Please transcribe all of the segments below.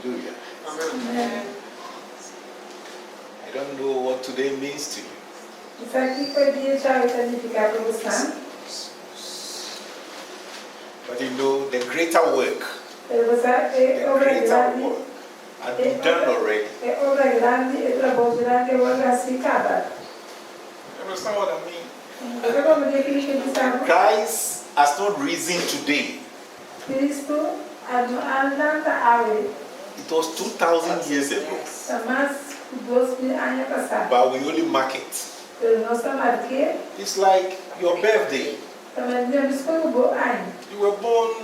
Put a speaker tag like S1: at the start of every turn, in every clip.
S1: Hallelujah.
S2: Amen.
S1: I don't know what today means to you.
S2: Isso aqui foi dia de significar para você.
S1: But you know, the greater work,
S2: Pero você é obra
S1: greater
S2: grande.
S1: work has been done already.
S2: É obra grande, é trabalho grande, é obra assim acaba.
S1: You understand what I mean?
S2: Você como dia que ele sabe?
S1: Christ has not risen today.
S2: Cristo anda a ave.
S1: It was 2,000 years ago.
S2: Mas 2.000 anos passados.
S1: But we only mark it.
S2: Pero nós marquei.
S1: It's like your birthday.
S2: Também temos como bom ano.
S1: You were born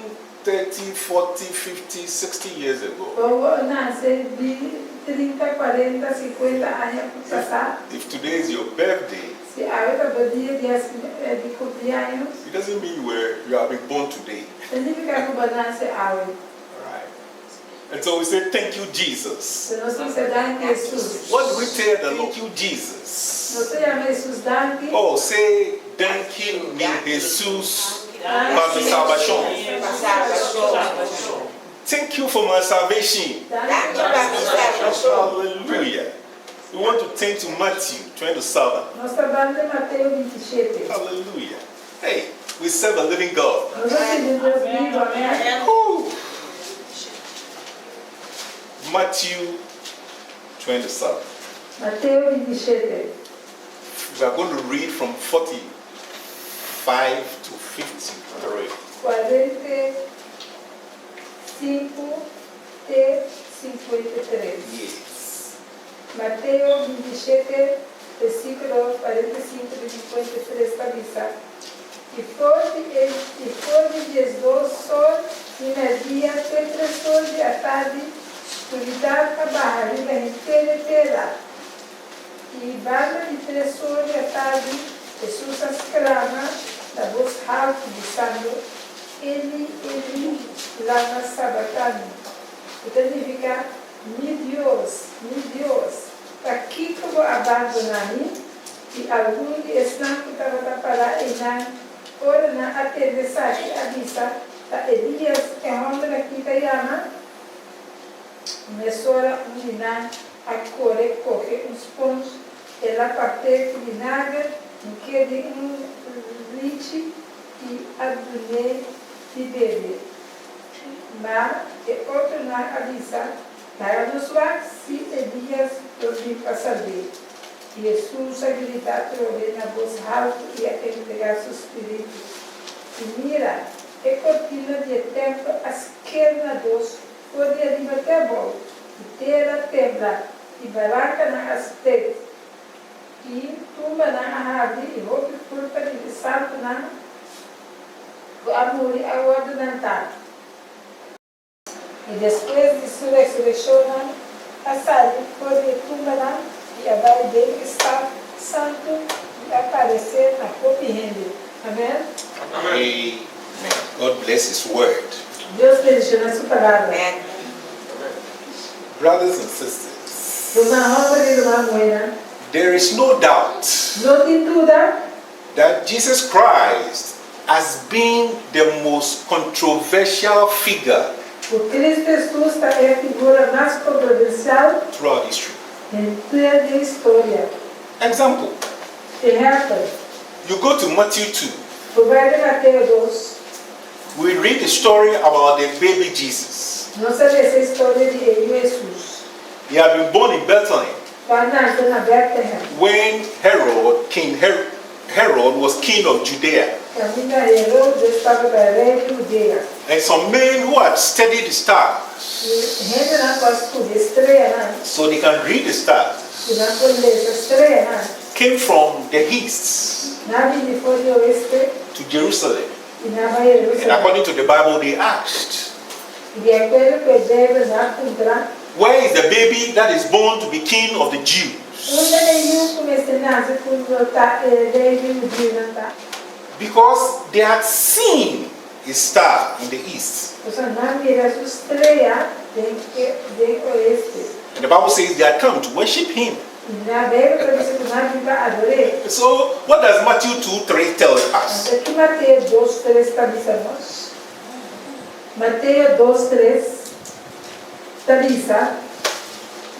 S1: 30, 40, 50, 60 years ago.
S2: Eu nasci de 30, 40, 50 anos passados.
S1: If today is your birthday,
S2: Se a outra dia de cumpleaños,
S1: it doesn't mean you have been born today.
S2: significa que você nasce hoje.
S1: Right. And so we say, thank you, Jesus.
S2: Se nós não se dá em Jesus.
S1: What do we tell the Lord? Thank you, Jesus.
S2: Nós temos Jesus dante.
S1: Oh, say, thank you, Jesus, for my salvation. Thank you for my salvation. Hallelujah. We want to turn to Matthew 27.
S2: Nós estamos em Mateus 27.
S1: Hallelujah. Hey, we serve a living God.
S2: Nós temos Deus vivo, amém?
S1: Woo. Matthew 27.
S2: Mateus 27.
S1: We are going to read from 45 to 53.
S2: 45 e 53.
S1: Yes.
S2: Mateus 27, versículo 45 e 53 está disso. E foi Jesus sol e na dia 3 horas da tarde, escuridão a barriga inteira terá. E banda de 3 horas da tarde, Jesus exclama da voz alta, dizendo: Ele, lama sabatani. Então significa: meu Deus, para que eu vou abandonar? E alguns estão que estavam para ir ora na atravessar a vista da Elias, que é onde aqui está chama, começou a menina a correr uns pontos, ela partiu com vinagre, que de leite e adunê de bebê. Mas é outro na avisa, para nos ver se Elias dormir para saber. Jesus a gritar na voz alta e a entregar seu espírito. E mira, é cortina de tempo à esquerda dos, pode arriba até a volta, e terra tembla, e barraca na aspecto, e tumba na árvore, e roupa culpa de santo na amor e a ordem da. E depois de sua ressurreição, a sair, pode tumba na e a barra dele está santo e aparecer na compreende. Amém?
S1: Amen. God bless His word.
S2: Deus bendiga a sua palavra.
S1: Brothers and sisters, there is no doubt
S2: não tem dúvida
S1: that Jesus Christ has been the most controversial figure
S2: o Cristo Jesus é a figura mais controversial
S1: throughout history.
S2: em toda a história.
S1: Example,
S2: Exemplo,
S1: you go to Matthew 2.
S2: o velho Mateus 2.
S1: We read the story about the baby Jesus.
S2: Nós sabemos essa história de Jesus.
S1: He had been born in Bethlehem
S2: Vai nascer na Bethlehem.
S1: when Herod was king of Judea.
S2: Caminha Herodes estava para rei de Judeia.
S1: And some men who had studied the stars,
S2: E gente não pode escolher estreia, não.
S1: so they can read the stars,
S2: E não pode ler essa estreia, não.
S1: came from the east
S2: Nada de fora de oeste
S1: to Jerusalem.
S2: e na Bahia
S1: And
S2: Jerusalém.
S1: according to the Bible, they asked,
S2: E de acordo com a Bíblia, não encontrar.
S1: where is the baby that is born to be king of the Jews?
S2: Onde nenhum começa a nascer quando está rei de Judeia, não tá.
S1: Because they had seen a star in the east.
S2: Você não mira a estreia de oeste.
S1: And the Bible says they had come to worship him.
S2: E na Bíblia, você não fica adorar.
S1: So, what does Matthew 2:3 tell us?
S2: Aqui Mateus 2:3 está dizendo. Mateus 2:3. Tabisa,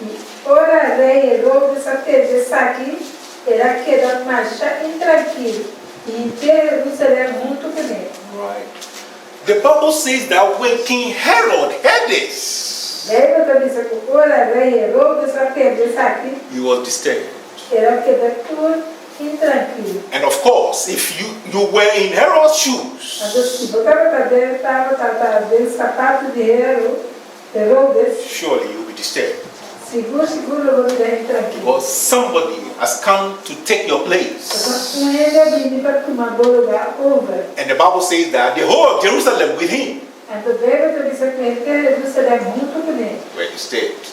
S2: e ora rei Herodes atende aqui, era que da marcha intranquilo, e inteiro Jerusalém muito com ele.
S1: Right. The Bible says that when King Herod heard this,
S2: Daí Tabisa, ora rei Herodes atende aqui,
S1: he was disturbed.
S2: era que da tudo intranquilo.
S1: And of course, if you were in Herod's shoes,
S2: Se você estava dentro do sapato de Herodes,
S1: surely you'll be disturbed.
S2: seguro, eu vou ficar intranquilo.
S1: Because somebody has come to take your place. And the Bible says that the whole of Jerusalem with him were disturbed.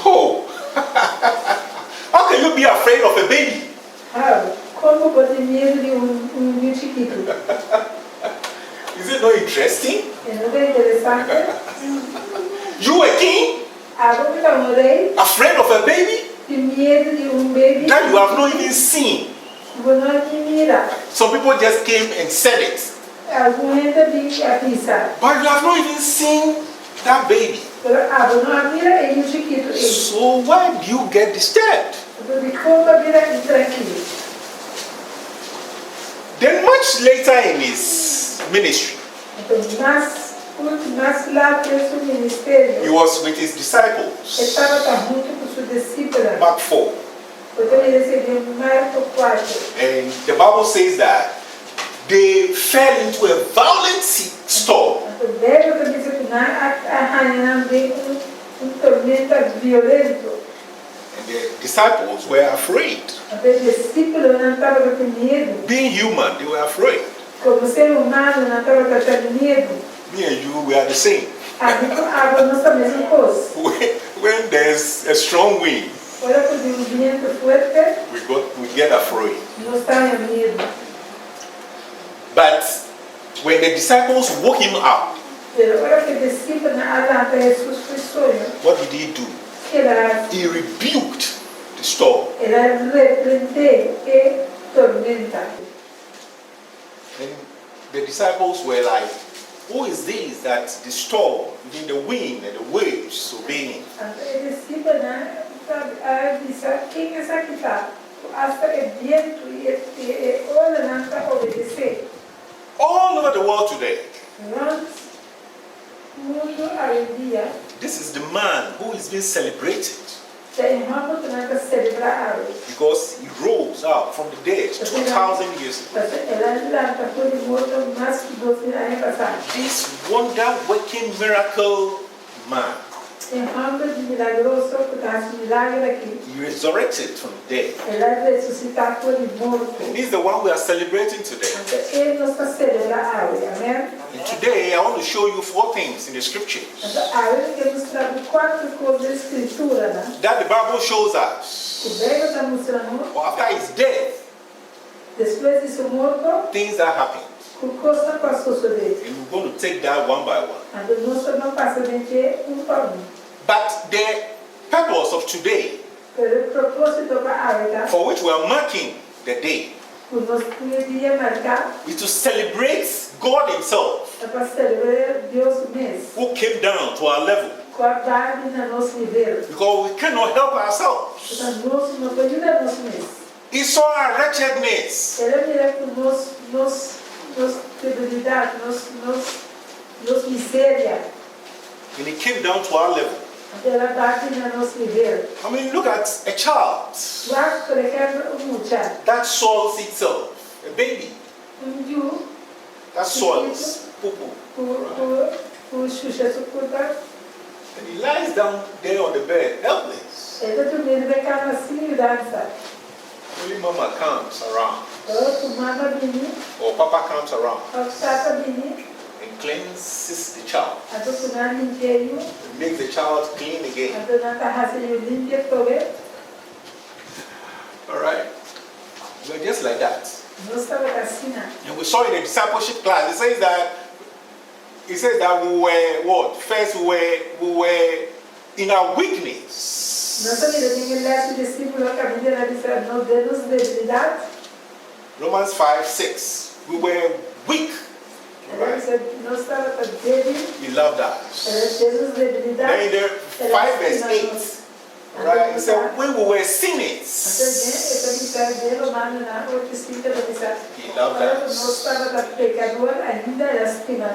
S1: Oh! How can you be afraid of a baby?
S2: Como pode medo de chiquito?
S1: Is it not interesting?
S2: Não é interessante?
S1: You a king?
S2: Rei,
S1: Afraid of a baby
S2: de medo de baby,
S1: that you have not even seen.
S2: não mira.
S1: Some people just came and said it.
S2: Algum gente vem a pensar.
S1: But you have not even seen that baby.
S2: Não mira e chiquito.
S1: So why do you get disturbed?
S2: De como mira intranquilo.
S1: Then much later in his ministry,
S2: Mas lá preso o ministério,
S1: he was with his disciples.
S2: estava junto com sua discípula.
S1: Mark 4.
S2: Porque ele recebeu Marco 4.
S1: And the Bible says that they fell into a violent storm.
S2: Deve também se tornar arranhando tormenta violento.
S1: And the disciples were afraid.
S2: Os discípulos não estavam com medo.
S1: Being human, they were afraid.
S2: Como ser humano não estavam com medo.
S1: Me and you, we are the same.
S2: Nós a mesma coisa.
S1: When there's a strong wind,
S2: Olha para o vento forte,
S1: we get afraid.
S2: nós estamos com medo.
S1: But when the disciples woke him up,
S2: Olha que os discípulos na Jesus foi sonho.
S1: what did he do? He rebuked the storm.
S2: Ela repreende a tormenta.
S1: And the disciples were like, who is this that the storm, even the wind and the waves obey him?
S2: Os discípulos disseram, quem é essa que está? Hasta o vento e olha não está obedecendo.
S1: All over the world today,
S2: Mundo hoje dia,
S1: this is the man who is being celebrated
S2: tem ramo que não está celebrado.
S1: because he rose up from the dead 2,000 years ago.
S2: Ela lá está por morto mais que 2.000 anos passados.
S1: This wonder-working miracle man,
S2: Tem ramo de milagroso que faz milagre aqui.
S1: he resurrected from the dead.
S2: Ela ressuscitou por morto.
S1: And this is the one we are celebrating today.
S2: Ele não está celebrado, amém?
S1: And today, I want to show you 4 things in the scriptures
S2: Agora queremos trazer 4 coisas da escritura, né?
S1: that the Bible shows us.
S2: O Bíblia está mostrando,
S1: After his death,
S2: depois disso morto,
S1: things that happened.
S2: o que costa passou sobre ele.
S1: And we're going to take that one by one.
S2: Nós não passamos de por
S1: But the purpose of today,
S2: Pero o propósito para a
S1: for which we are marking the day,
S2: o nosso dia marcar,
S1: is to celebrate God himself,
S2: é para celebrar Deus mesmo.
S1: who came down to our level.
S2: Com a base na nosso nível.
S1: Because we cannot help ourselves.
S2: Então, nós não podemos ajudar nós mesmos.
S1: He saw our wretchedness.
S2: Ela mira com nossa debilidade, nossa miséria.
S1: And he came down to our level.
S2: Ela bate na nosso nível.
S1: I mean, look at a child
S2: Vai colocar muchacho.
S1: that soils itself, a baby
S2: Dio,
S1: that soils poo-poo.
S2: o xuxa sucuta.
S1: And he lies down there on the bed, helpless.
S2: Ela também vai ficar assim, dança.
S1: Only mama comes around,
S2: O mama bini,
S1: or papa comes around
S2: o tata bini,
S1: and cleanses the child,
S2: a dona limpia
S1: and makes the child clean
S2: a
S1: again.
S2: dona tá limpia toda.
S1: All right? We're just like that.
S2: Nós estamos assim,
S1: And we saw in the discipleship class, it says that we were what? First we were in our weakness.
S2: Nossa vida tem que ler o discípulo a caminho da lição, não demos debilidade.
S1: Romans 5:6. We were weak He loved us. Then in the 5 verse 8, right, he said, when we were sinners, he loved us.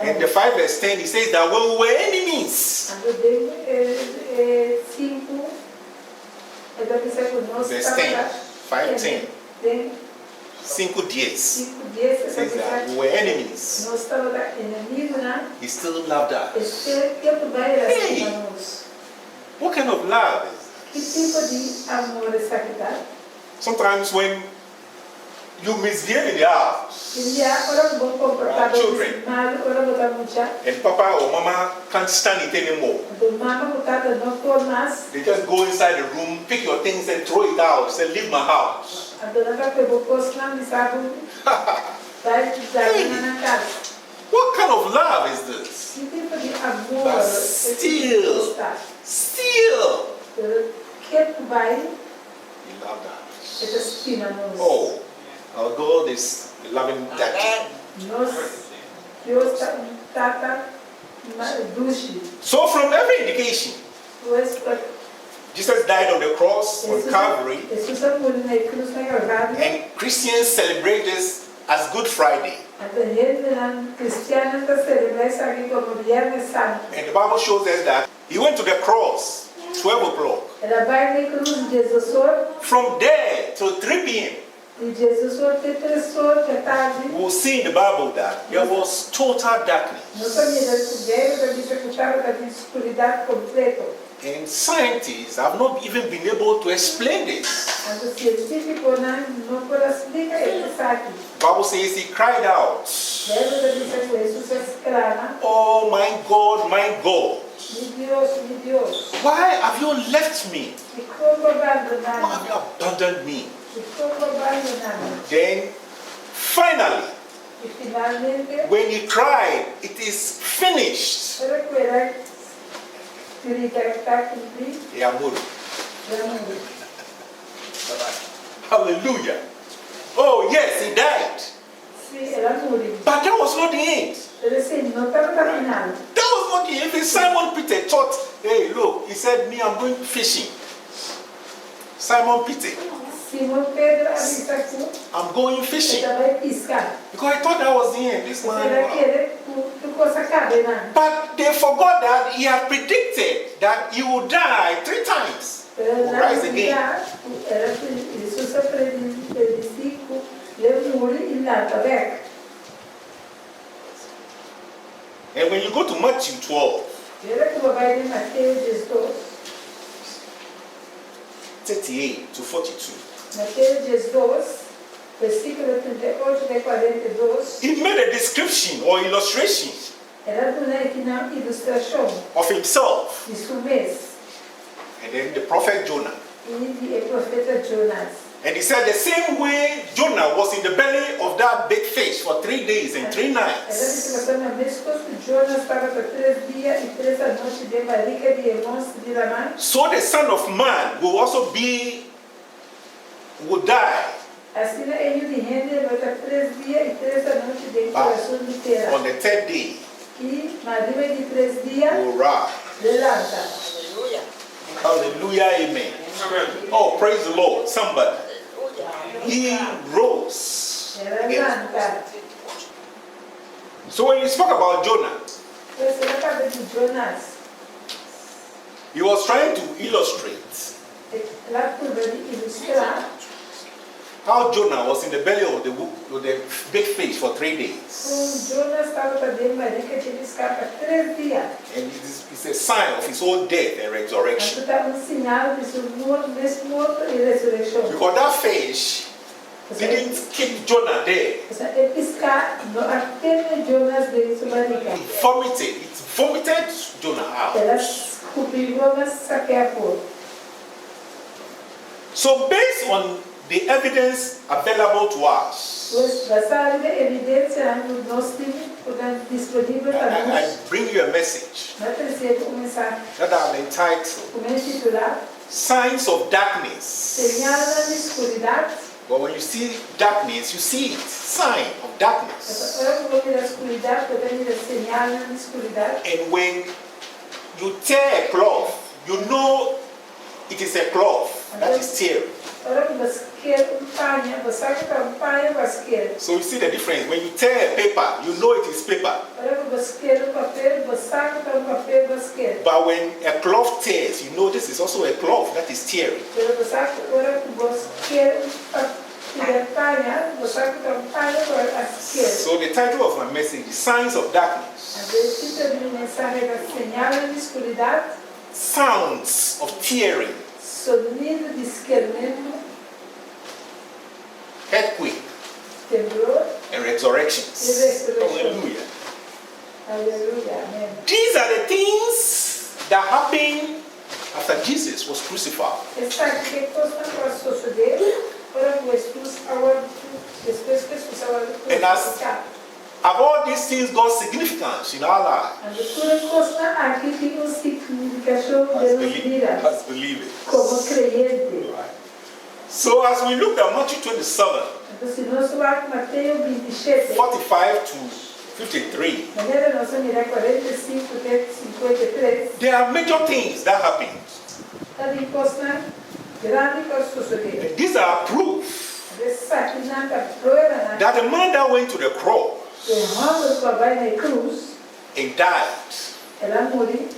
S1: In the 5 verse 10, he says that when we were enemies, verse 10, 5:10. 5 10. Says that we were enemies. He still loved us. Hey, what kind of love is that? Sometimes when you misbehave in the house, children, and papa or mama can't stand it anymore, they just go inside the room, pick your things and throw it out, say leave my house. Hey, what kind of love is this? But still, he loved us. Oh, our God is a loving daddy. So from every indication, Jesus died on the cross on Calvary, and Christians celebrate this as Good Friday. And the Bible shows us that he went to the cross 12 o'clock. From there to 3 p.m. We'll see in the Bible that there was total darkness. And scientists have not even been able to explain this. The Bible says he cried out, oh my God, why have you left me? Why have you abandoned me? Then finally, when he cried, it is finished. Hallelujah. Oh yes, he died. But that was not the end. That was not the end. Simon Peter thought, hey look, he said, me, I'm going fishing. Simon Peter, I'm going fishing. Because I thought that was the end. This man. But they forgot that he had predicted that he would die 3 times. He will rise again. And when you go to Matthew 12, 38 to 42, he made a description or illustration of himself. And then the prophet Jonah. And he said the same way Jonah was in the belly of that big fish for 3 days and 3 nights. So the Son of Man will also will die. But on the 3rd day, will rise. Hallelujah, amen. Oh, praise the Lord. Somebody. He rose again. So when you spoke about Jonah, he was trying to illustrate how Jonah was in the belly of the big fish for 3 days. And it's a sign of his own death and resurrection. Because that fish didn't keep Jonah there. It vomited Jonah out. So based on the evidence available to us, I bring you a message that I'm entitled Signs of Darkness But when you see darkness, you see it, sign of darkness.
S2: Ora que vou ver a escuridão, eu tenho a señal na escuridão.
S1: And when you tear a cloth, you know it is a cloth that is tearing.
S2: Ora que você quer panha, você sabe que panha você quer.
S1: So you see the difference. When you tear a paper, you know it is paper.
S2: Ora que você quer papel, você sabe que papel você quer.
S1: But when a cloth tears, you know this is also a cloth that is tearing.
S2: Pero você sabe que ora que você quer panha, você sabe que panha você quer.
S1: So the title of my message is Signs of Darkness.
S2: A ver, minha mensagem é señal na escuridão.
S1: Sounds of tearing.
S2: Sonido de esquermento,
S1: Earthquake
S2: temblor
S1: and resurrections.
S2: e ressurreição.
S1: Hallelujah.
S2: Aleluia, amém.
S1: These are the things that happened after Jesus was crucified.
S2: Esta que coisa vai suceder para o Jesus agora, depois que Jesus agora crucificado.
S1: Have all these things got significance in our lives?
S2: A leitura costa aqui tem uma significação de vida
S1: As believers.
S2: como creyente.
S1: Right. So as we look at Matthew 27,
S2: Então, se nós vamos Mateus 27,
S1: 45 to 53,
S2: maneira nós vamos mirar 45 até 53,
S1: there are major things that happened.
S2: ali costa grande para suceder.
S1: And these are proof
S2: Essa aqui não está prova,
S1: that the man that went to the cross
S2: errando que vai na cruz,
S1: and died
S2: ela morreu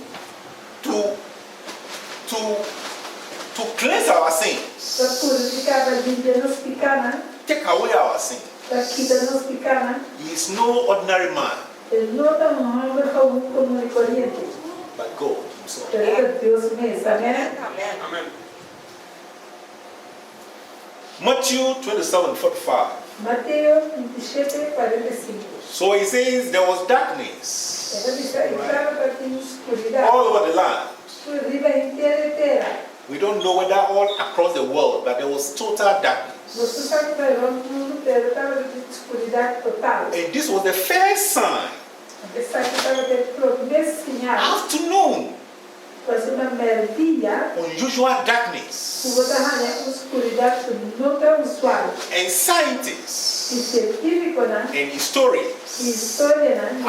S1: to cleanse our
S2: para
S1: sins,
S2: purificar a vida nos pecados,
S1: take away our sins.
S2: para quitar nos pecados.
S1: He is no ordinary man,
S2: Ele não está um homem comum e corrente,
S1: but God himself.
S2: pero é Deus mesmo, amém?
S1: Amen. Matthew 27:45.
S2: Mateus 27, 45.
S1: So he says there was darkness
S2: Ela diz, entrava para ter escuridão,
S1: all over the land.
S2: escuridão inteira.
S1: We don't know whether all across the world, but there was total darkness.
S2: Você sabe que o mundo inteiro estava de escuridão total.
S1: And this was the first sign.
S2: Essa que estava de primeiro sinal,
S1: Afternoon,
S2: quase uma meia-dia,
S1: unusual darkness.
S2: o botar uma escuridão não tão usual.
S1: And scientists
S2: E científico, né?
S1: and
S2: E
S1: historians
S2: história, né?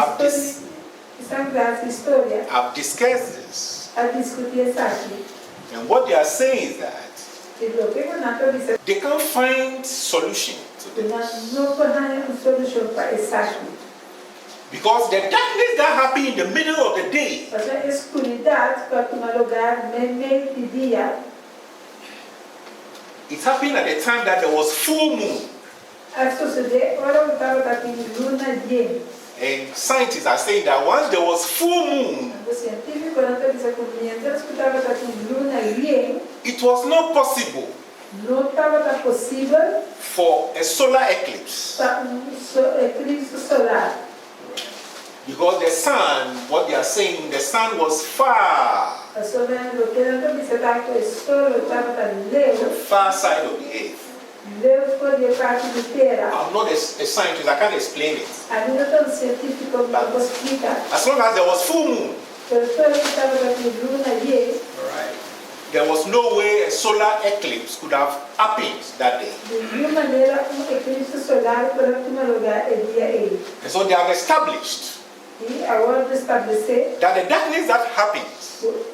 S2: História
S1: have discussed this.
S2: a discutir essa aqui.
S1: And what they are saying is that
S2: E o que eu não estou
S1: they can't find solution to this.
S2: não pode uma solução para essa aqui.
S1: Because the darkness that happened in the middle of the day
S2: Mas a escuridão para tomar lugar meio de dia,
S1: it happened at the time that there was full moon.
S2: a suceder, ora eu estava aqui luna llena.
S1: And scientists are saying that once there was full moon,
S2: O científico não está dizendo que mientras que estava aqui luna llena,
S1: it was not possible
S2: não estava possível
S1: for a solar eclipse.
S2: para eclipse solar.
S1: Because the sun, what they are saying, the sun was far,
S2: A solar, o que não está dizendo que o sol estava
S1: the
S2: leu,
S1: far side of the earth.
S2: leu foi de parte de terra.
S1: I'm not a scientist, I can't explain it.
S2: A minha tão científico não vou explicar.
S1: As long as there was full moon,
S2: Pero só estava aqui luna llena.
S1: there was no way a solar eclipse could have happened that day.
S2: De nenhuma maneira, eclipse solar para tomar lugar é dia ele.
S1: And so they have established
S2: E agora de estabelecer
S1: that the darkness that happened,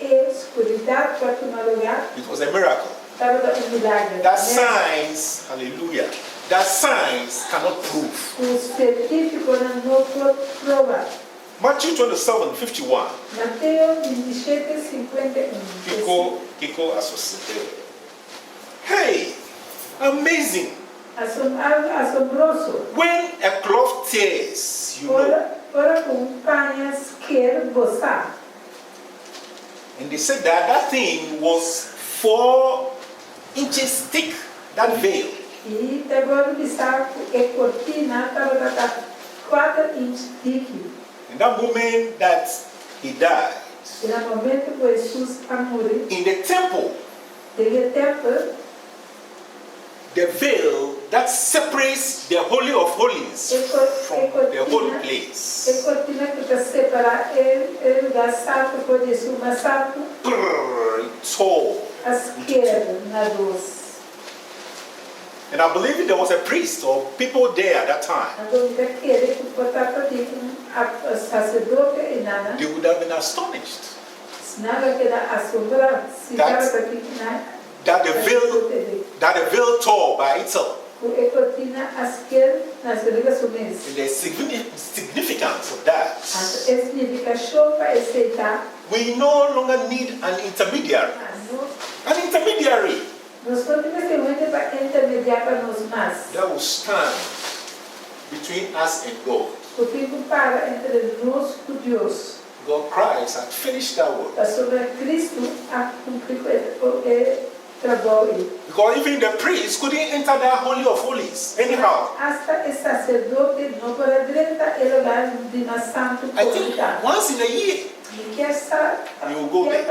S2: a escuridão para tomar lugar,
S1: it was a miracle.
S2: estava milagre.
S1: That science, hallelujah, that science cannot prove.
S2: O científico não pode provar.
S1: Matthew 27:51.
S2: Mateus 27, 51.
S1: Kiko associated. Hey, amazing.
S2: Assombroso.
S1: When a cloth tears, you know.
S2: Ora com panhas quer gozar.
S1: And they said that that thing was 4 inches thick, that veil.
S2: E agora o saco é cortina, estava 4 inches thick.
S1: In that moment that he died,
S2: E no momento que Jesus morreu,
S1: in the temple,
S2: naquele tempo,
S1: the veil that separates the Holy of Holies from the holy
S2: é
S1: place,
S2: cortina que está separada, é lugar santo, pode ser uma santo,
S1: it tore.
S2: à esquerda, na luz.
S1: And I believe there was a priest or people there at that time. They would have been astonished that the veil tore by itself. And the significance of that. We no longer need an intermediary. An intermediary that will stand between us and God. God Christ had finished that work. Because even the priest couldn't enter that Holy of Holies anyhow. I think once in a year you will go there.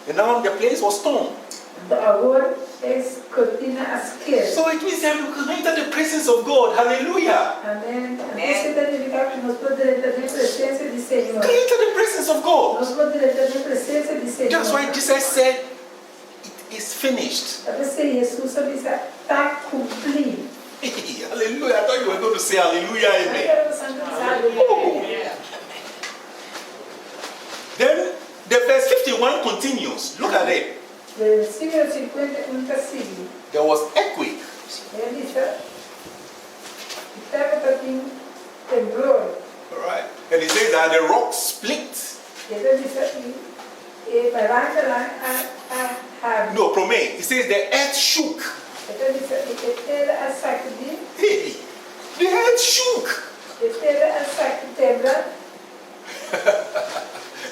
S1: And now the place was torn. So it means that we can enter the presence of God. Hallelujah. Amen. Enter the presence of God. That's why Jesus said, it is finished. Hallelujah. I thought you were going to say hallelujah. Amen. Then the verse 51 continues. Look at it. There was earthquake. Alright. And it says that the rock split. No, Promain. It says the earth shook. Hey, the earth shook.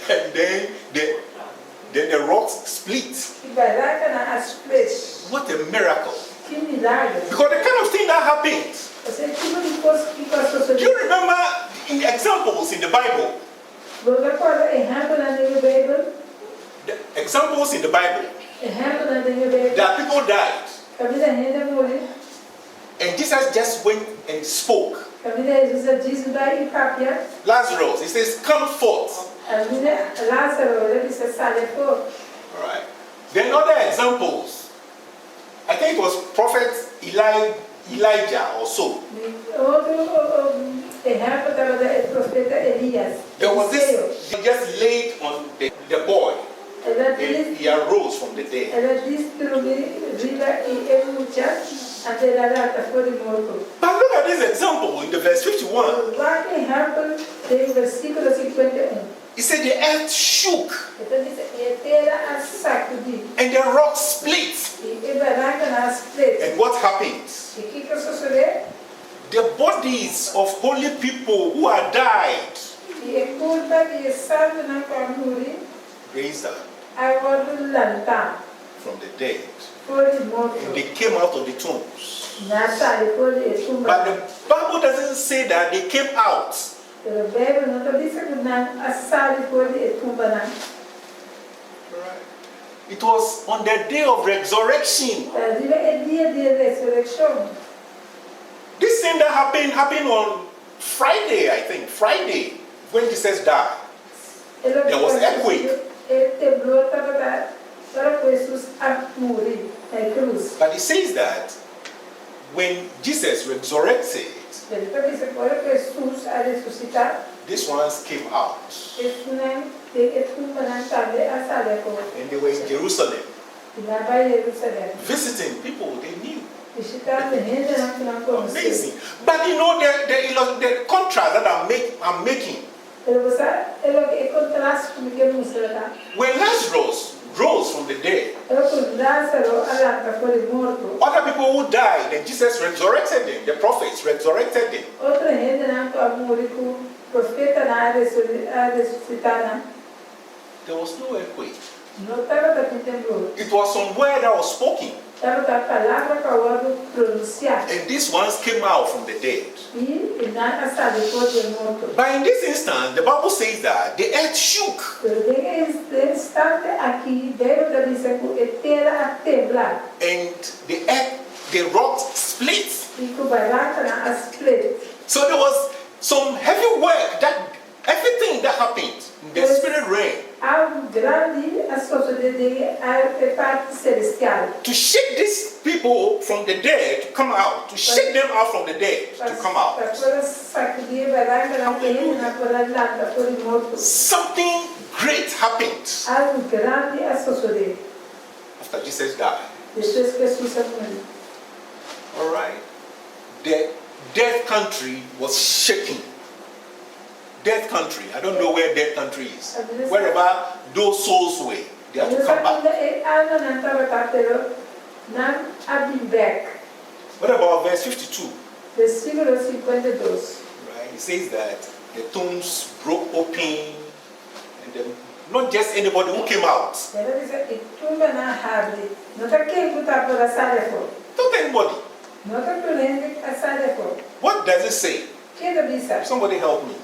S1: And then the rocks split. What a miracle. Because the kind of thing that happened. Do you remember in the examples in the Bible? The examples in the Bible. That people died. And Jesus just went and spoke. Lazarus, he says, come forth. Alright. Then other examples. I think it was Prophet Elijah or so. There was this, he just laid on the boy. And he arose from the dead. But look at this example in the verse 51. He said the earth shook and the rock split. And what happened? The bodies of holy people who had died raised up from the dead. And they came out of the tombs. But the Bible doesn't say that they came out. It was on the day of resurrection. This thing that happened on Friday, I think. Friday, when Jesus died. There was earthquake. But it says that when Jesus resurrected, these ones came out. And they were in Jerusalem. Visiting people they knew. Amazing. But you know the contrast that I'm making. When Lazarus rose from the dead, other people who died, and Jesus resurrected them, the prophets resurrected them. There was no earthquake. It was some word that was spoken. And these ones came out from the dead. But in this instance, the Bible says that the earth shook. And the rock split. So there was some heavy work, that everything that happened in the spirit realm. To shake these people people from the dead to come out, to shake them out from the dead to come out. Something great happened after Jesus died. All right. The death country was shaking. Death country. I don't know where death country is. Wherever those souls were, they have to come back. What about verse 52? Right. It says that the tombs broke open, and not just anybody who came out. Not anybody. What does it say? Somebody help me.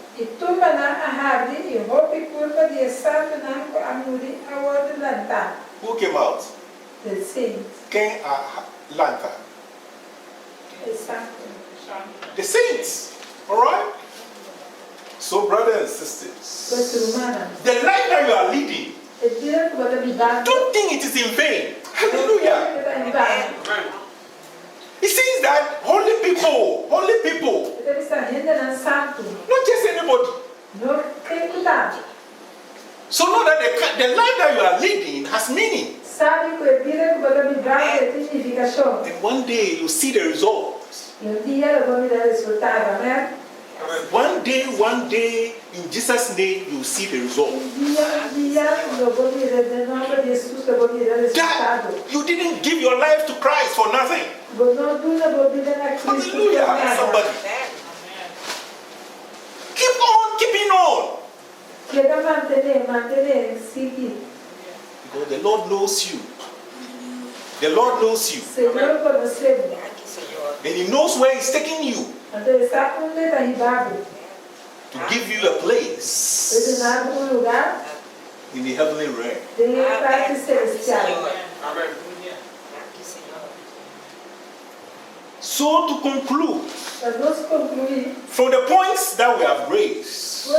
S1: Who came out?
S2: The saints.
S1: Quem lanta? The saints. All right? So, brothers and sisters, the life that you are leading, don't think it is in vain. Hallelujah. It says that holy people, not just anybody. So know that the life that you are leading has meaning. And one day you see the results. One day, in Jesus' name, you see the result. That you didn't give your life to Christ for nothing. Hallelujah. Somebody. Keep on keeping on. Because the Lord knows you. The Lord knows you. And He knows where He's taking you. To give you a place in the heavenly realm. So to conclude, from the points that we have raised,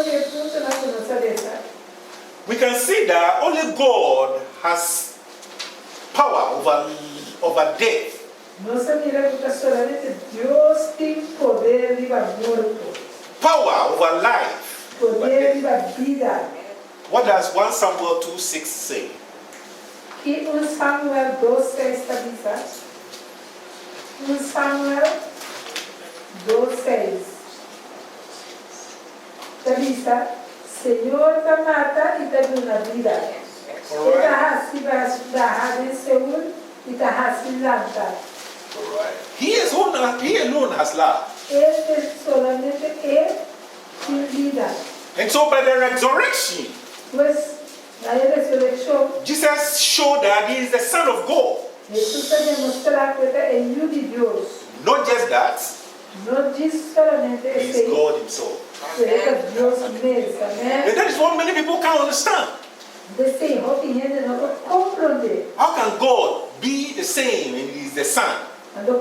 S1: we can see that only God has power over death. Power over life. What does 1 Samuel 2:6 say?
S2: 1 Samuel 2:6. Señor te mata y te da una vida.
S1: He alone has life. And so by the resurrection, Jesus showed that He is the Son of God. Not just that, He is God Himself. And that is what many people can't understand. How can God be the same and He is the Son? And the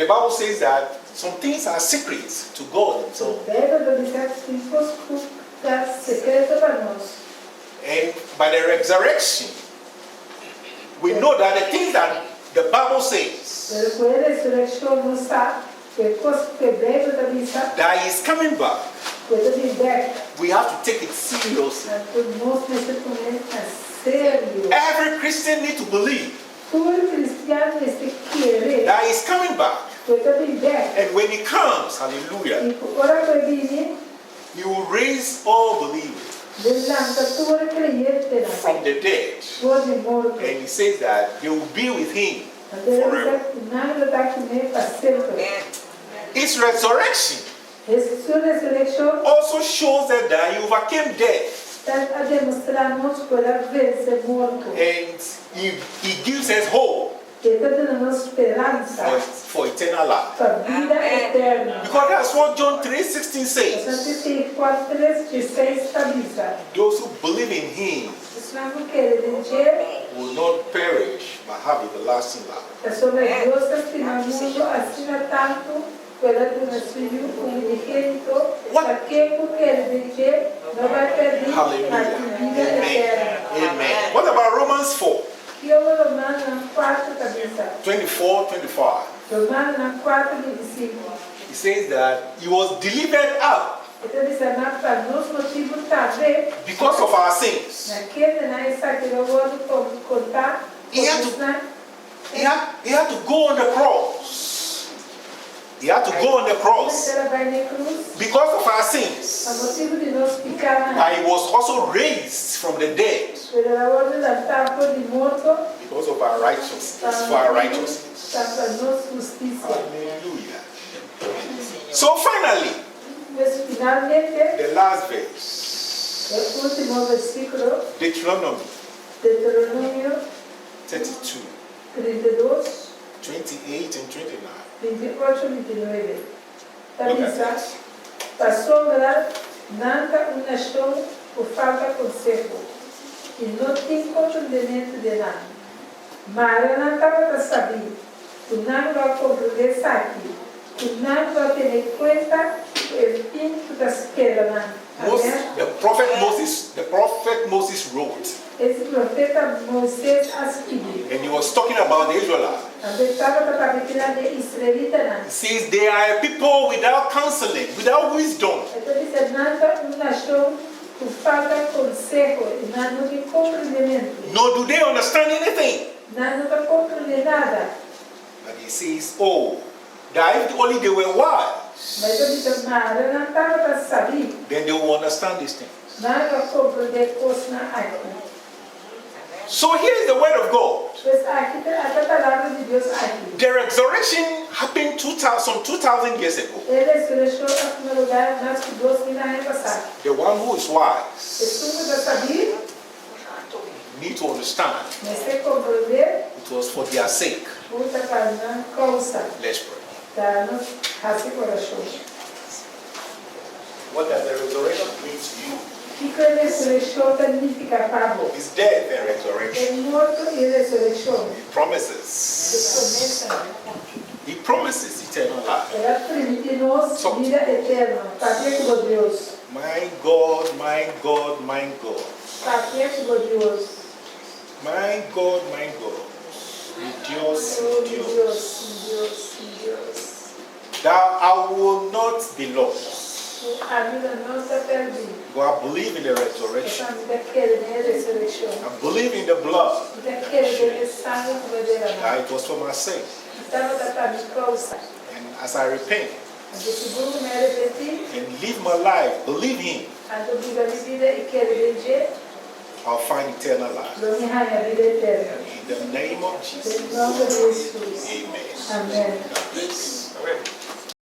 S1: Bible says that some things are secrets to God Himself. And by the resurrection, we know that the things that the Bible says, that He is coming back, we have to take it seriously. Every Christian needs to believe that He is coming back. And when He comes, hallelujah, He will raise all believers from the dead. And He says that they will be with Him forever. His resurrection also shows that He overcame death. And He gives us hope for eternal life. Because that's what John 3:16 says. Those who believe in Him will not perish but have everlasting life. Hallelujah. Amen. Amen. What about Romans 4? 24, 25. He says that he was delivered up because of our sins. He had to go on the cross. He had to go on the cross because of our sins. And he was also raised from the dead because of our righteousness. For our righteousness. Hallelujah. So finally, the last verse, Deuteronomy 32, 28 and 29.
S2: Sombra nunca uma nação por falta de conselho e não tem compreendimento de nada. Mas não estava para saber, tu não vai compreender isso aqui, tu não vai ter em conta o espírito da esquerda.
S1: The prophet Moses wrote,
S2: Esse profeta Moisés escreveu.
S1: And he was talking about the Israelites. He says they are a people without counseling, without wisdom. Nor do they understand anything. But he says, oh, that if only they were wise, then they will understand these things. So here's the word of God. The resurrection happened 2,000 years ago. The one who is wise need to understand it was for their sake. Let's pray. What does the resurrection mean to you? It's death and resurrection. He promises eternal life. So, my God, my God, my God. My God, my God. Dios. That I will not be lost. God, I believe in the resurrection. I believe in the blood. That it was for my sake. And as I repent and live my life, believe Him, I'll find eternal life. In the name of Jesus. Amen.
S2: Amen.
S1: God bless.